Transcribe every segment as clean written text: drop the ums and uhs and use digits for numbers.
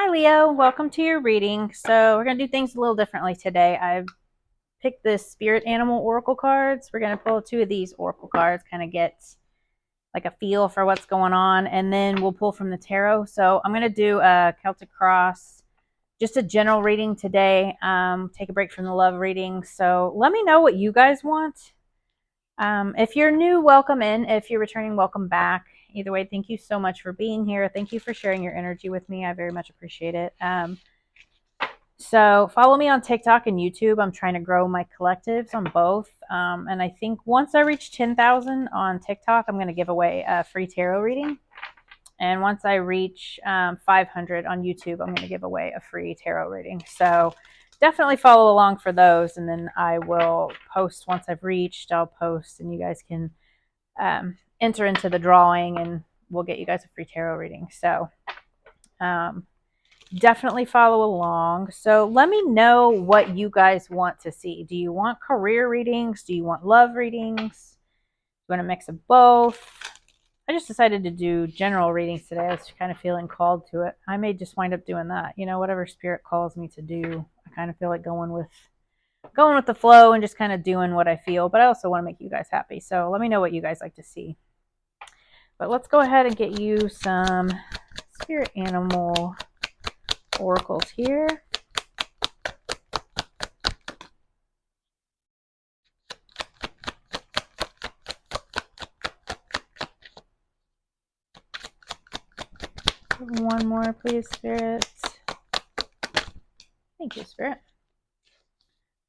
Hi Leo, welcome to your reading. So we're going to do things a little differently today. I've picked the Spirit Animal Oracle cards. We're going to pull two of these Oracle cards, kind of get like a feel for what's going on, and then we'll pull from the tarot. So I'm going to do a Celtic Cross, just a general reading today. Take a break from the love reading. So let me know what you guys want. If you're new, welcome in. If you're returning, welcome back. Either way, thank you so much for being here. Thank you for sharing your energy with me. I very much appreciate it. So follow me on TikTok and YouTube. I'm trying to grow my collectives on both. And I think once I reach 10,000 on TikTok, I'm going to give away a free tarot reading. And once I reach 500 on YouTube, I'm going to give away a free tarot reading. So definitely follow along for those. And then I will post once I've reached, I'll post and you guys can enter into the drawing and we'll get you guys a free tarot reading. So definitely follow along. So let me know what you guys want to see. Do you want career readings? Do you want love readings? Do you want a mix of both? I just decided to do general readings today. I was kind of feeling called to it. I may just wind up doing that. You know, whatever spirit calls me to do. I kind of feel like going with the flow and just kind of doing what I feel. But I also want to make you guys happy. So let me know what you guys like to see. But let's go ahead and get you some spirit animal oracles here. One more, please, Spirit. Thank you, Spirit.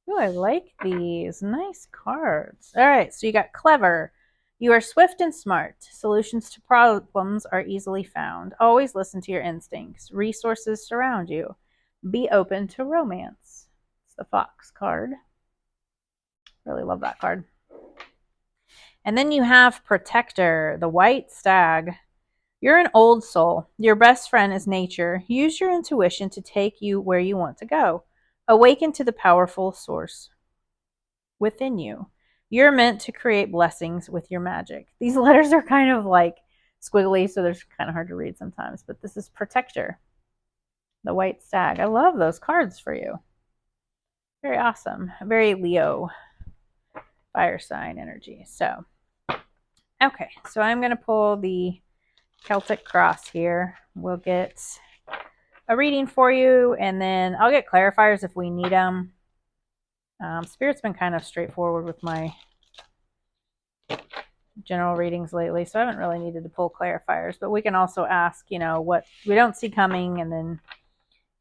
Oh, I like these. Nice cards. All right, so you got clever. You are swift and smart. Solutions to problems are easily found. Always listen to your instincts. Resources surround you. Be open to romance. It's the Fox card. Really love that card. And then you have Protector, the white stag. You're an old soul. Your best friend is nature. Use your intuition to take you where you want to go. Awaken to the powerful source within you. You're meant to create blessings with your magic. These letters are kind of like squiggly, so they're kind of hard to read sometimes, but this is Protector, the white stag. I love those cards for you. Very awesome. Very Leo fire sign energy. So, okay, so I'm going to pull the Celtic Cross here. We'll get a reading for you, and then I'll get clarifiers if we need them. Spirit's been kind of straightforward with my general readings lately, so I haven't really needed to pull clarifiers, but we can also ask, you know, what we don't see coming and then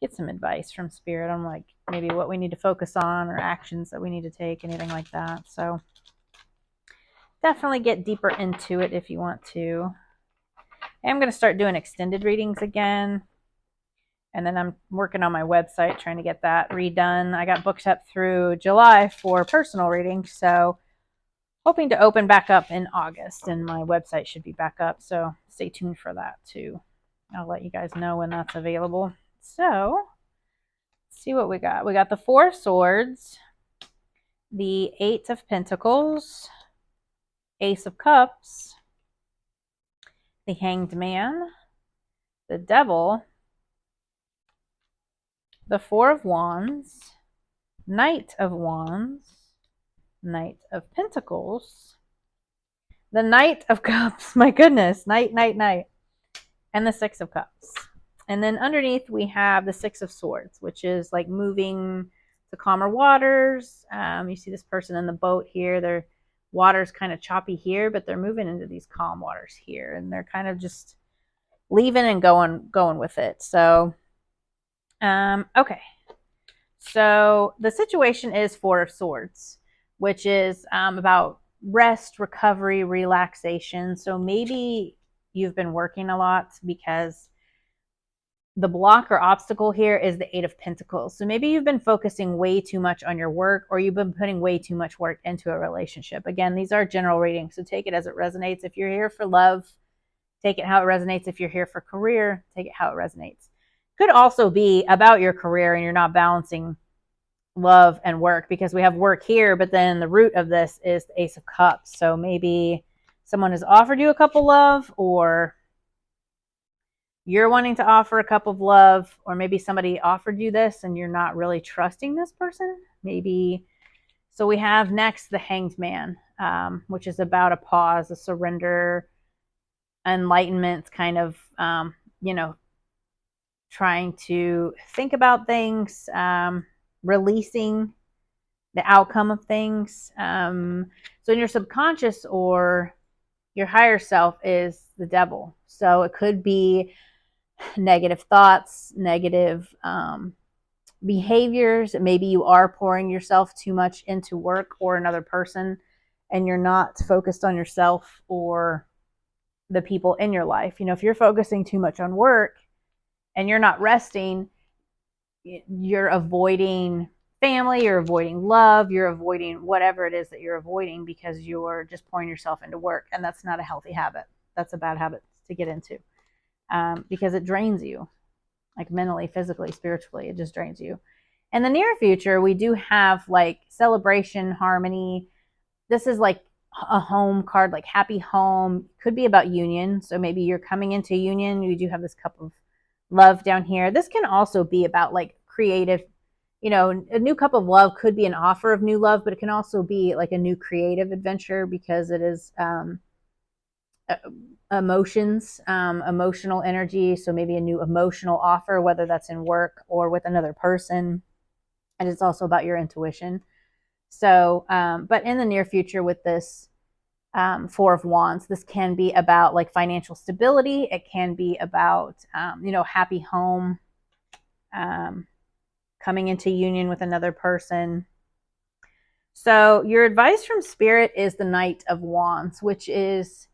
get some advice from Spirit on like maybe what we need to focus on or actions that we need to take, anything like that. So definitely get deeper into it if you want to. I'm going to start doing extended readings again. And then I'm working on my website, trying to get that redone. I got booked up through July for personal readings, so hoping to open back up in August, and my website should be back up. So stay tuned for that too. I'll let you guys know when that's available. So let's see what we got. We got the Four of Swords, the Eight of Pentacles, Ace of Cups, the Hanged Man, the Devil, the Four of Wands, Knight of Wands, Knight of Pentacles, the Knight of Cups, my goodness, Knight, and the Six of Cups. And then underneath we have the Six of Swords, which is like moving to calmer waters. You see this person in the boat here. Their water's kind of choppy here, but they're moving into these calm waters here, and they're kind of just leaving and going with it. So okay, so the situation is Four of Swords, which is about rest, recovery, relaxation. So maybe you've been working a lot because the block or obstacle here is the Eight of Pentacles. So maybe you've been focusing way too much on your work, or you've been putting way too much work into a relationship. Again, these are general readings, so take it as it resonates. If you're here for love, take it how it resonates. If you're here for career, take it how it resonates. Could also be about your career and you're not balancing love and work, because we have work here, but then the root of this is the Ace of Cups. So maybe someone has offered you a couple love, or you're wanting to offer a cup of love, or maybe somebody offered you this and you're not really trusting this person. Maybe. So we have next the Hanged Man, which is about a pause, a surrender, enlightenment, kind of, you know, trying to think about things, releasing the outcome of things. So in your subconscious or your higher self is the devil. So it could be negative thoughts, negative behaviors. Maybe you are pouring yourself too much into work or another person, and you're not focused on yourself or the people in your life. You know, if you're focusing too much on work and you're not resting, you're avoiding family, you're avoiding love, you're avoiding whatever it is that you're avoiding because you're just pouring yourself into work. And that's not a healthy habit. That's a bad habit to get into, because it drains you, like mentally, physically, spiritually. It just drains you. In the near future, we do have like celebration, harmony. This is like a home card, like happy home. Could be about union. So maybe you're coming into union. You do have this cup of love down here. This can also be about like creative, you know, a new cup of love could be an offer of new love, but it can also be like a new creative adventure because it is emotions, emotional energy. So maybe a new emotional offer, whether that's in work or with another person. And it's also about your intuition. So, but in the near future with this Four of Wands, this can be about like financial stability. It can be about, you know, happy home, coming into union with another person. So your advice from Spirit is the Knight of Wands, which is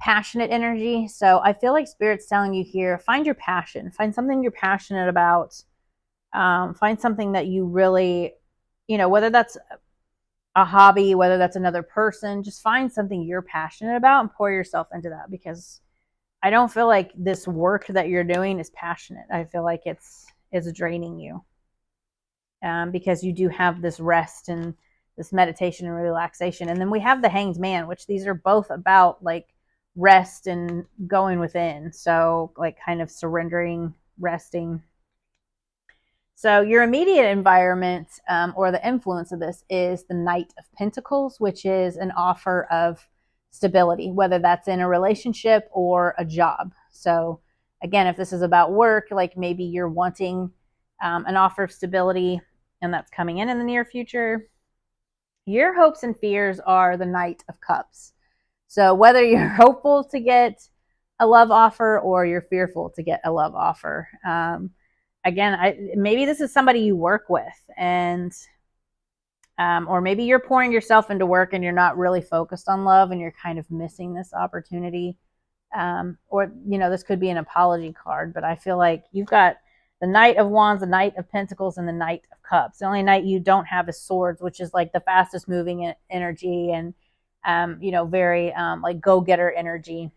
passionate energy. So I feel like Spirit's telling you here, find your passion, find something you're passionate about, find something that you really, you know, whether that's a hobby, whether that's another person, just find something you're passionate about and pour yourself into that, because I don't feel like this work that you're doing is passionate. I feel like it's draining you, because you do have this rest and this meditation and relaxation. And then we have the Hanged Man, which these are both about like rest and going within. So like kind of surrendering, resting. So your immediate environment, or the influence of this, is the Knight of Pentacles, which is an offer of stability, whether that's in a relationship or a job. So again, if this is about work, like maybe you're wanting an offer of stability and that's coming in the near future. Your hopes and fears are the Knight of Cups. So whether you're hopeful to get a love offer or you're fearful to get a love offer, again, maybe this is somebody you work with, and or maybe you're pouring yourself into work and you're not really focused on love and you're kind of missing this opportunity. Or, you know, this could be an apology card, but I feel like you've got the Knight of Wands, the Knight of Pentacles, and the Knight of Cups. The only Knight you don't have is Swords, which is like the fastest moving energy and, you know, very like go-getter energy.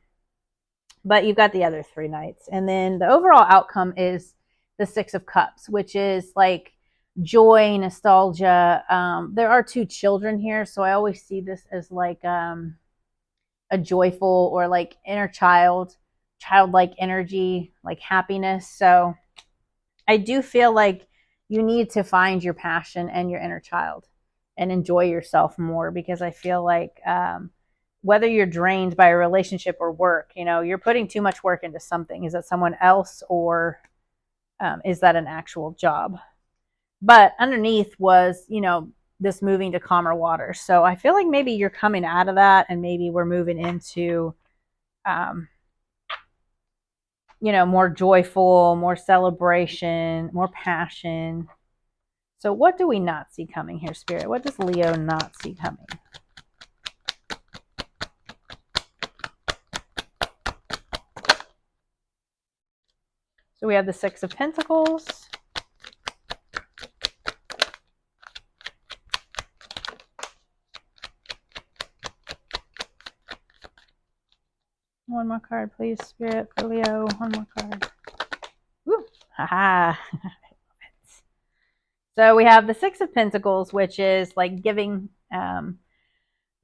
But you've got the other three Knights. And then the overall outcome is the Six of Cups, which is like joy, nostalgia. There are two children here, so I always see this as like a joyful or like inner child, childlike energy, like happiness. So I do feel like you need to find your passion and your inner child and enjoy yourself more, because I feel like whether you're drained by a relationship or work, you know, you're putting too much work into something. Is that someone else, or is that an actual job? But underneath was, you know, this moving to calmer waters. So I feel like maybe you're coming out of that and maybe we're moving into, you know, more joyful, more celebration, more passion. So what do we not see coming here, Spirit? What does Leo not see coming? So we have the Six of Pentacles. One more card, please, Spirit, for Leo. One more card. Woo! Haha. So we have the Six of Pentacles, which is like giving,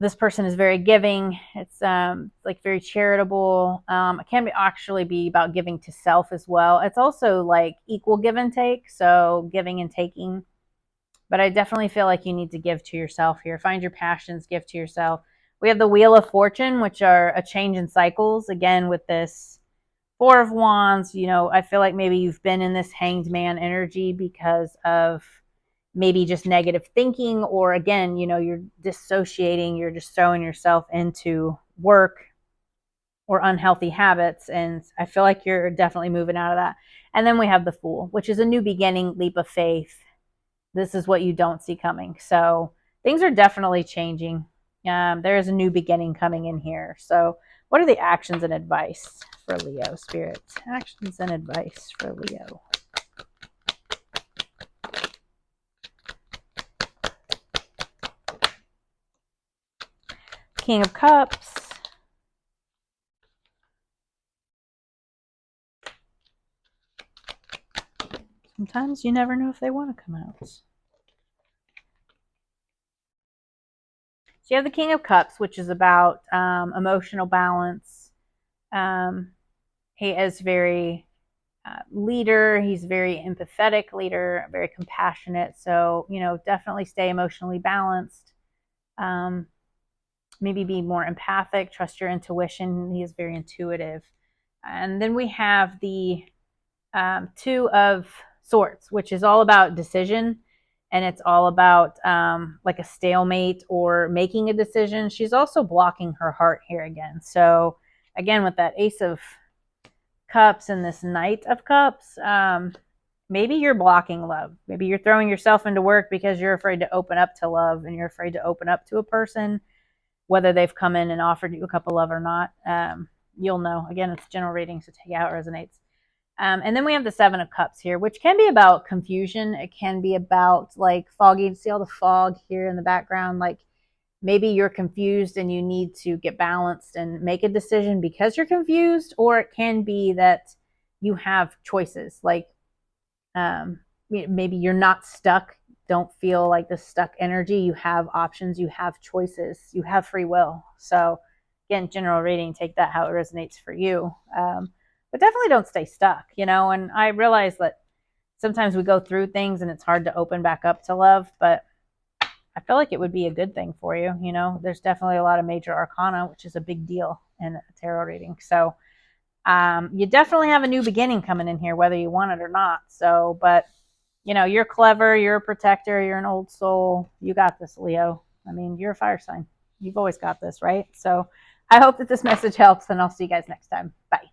This person is very giving. It's like very charitable. It can actually be about giving to self as well. It's also like equal give and take, so giving and taking. But I definitely feel like you need to give to yourself here. Find your passions, give to yourself. We have the Wheel of Fortune, which are a change in cycles. Again, with this Four of Wands, I feel like maybe you've been in this Hanged Man energy because of maybe just negative thinking, or again, you're dissociating, you're just throwing yourself into work or unhealthy habits. And I feel like you're definitely moving out of that. And then we have the Fool, which is a new beginning, leap of faith. This is what you don't see coming. So things are definitely changing. There is a new beginning coming in here. So what are the actions and advice for Leo, Spirit? Actions and advice for Leo. King of Cups. Sometimes you never know if they want to come out. So you have the King of Cups, which is about emotional balance. He is very leader. He's very empathetic leader, very compassionate. So, definitely stay emotionally balanced. Maybe be more empathic, trust your intuition. He is very intuitive. And then we have the Two of Swords, which is all about decision. And it's all about like a stalemate or making a decision. She's also blocking her heart here again. So again, with that Ace of Cups and this Knight of Cups, maybe you're blocking love. Maybe you're throwing yourself into work because you're afraid to open up to love, and you're afraid to open up to a person, whether they've come in and offered you a cup of love or not. You'll know. Again, it's general reading, so take out resonates. And then we have the Seven of Cups here, which can be about confusion. It can be about like foggy. See all the fog here in the background? Like maybe you're confused and you need to get balanced and make a decision because you're confused, or it can be that you have choices. Like maybe you're not stuck. Don't feel like the stuck energy. You have options. You have choices. You have free will. So again, general reading, take that how it resonates for you. But definitely don't stay stuck, and I realize that sometimes we go through things and it's hard to open back up to love, but I feel like it would be a good thing for you. There's definitely a lot of major arcana, which is a big deal in a tarot reading. So you definitely have a new beginning coming in here, whether you want it or not. So, but you're clever, you're a protector, you're an old soul. You got this, Leo. I mean, you're a fire sign. You've always got this, right? So I hope that this message helps, and I'll see you guys next time. Bye.